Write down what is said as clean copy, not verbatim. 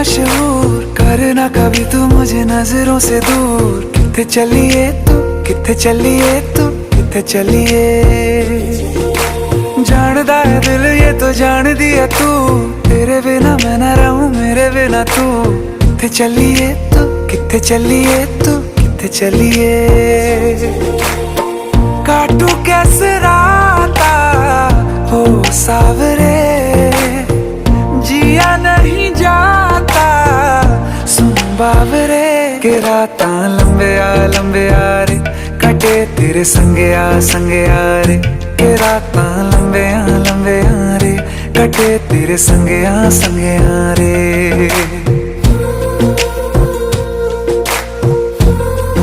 मशहूर, करना कभी तू मुझे नजरों से दूर। किथे चलिए तू, किथे चलिए तू, किथे चलिए। जानदा है दिल ये तो जान दिया तू, तेरे बिना मैं ना रहूं मेरे बिना तू। किथे चलिए तू, किथे चलिए तू, किथे चलिए। काटू कैसे राता हो सावरे, जिया नहीं जाता सुन बावरे। के राता लंबे आ रे, कटे तेरे संगे आ रे। के राता लंबे आ रे, कटे तेरे संगे आ रे।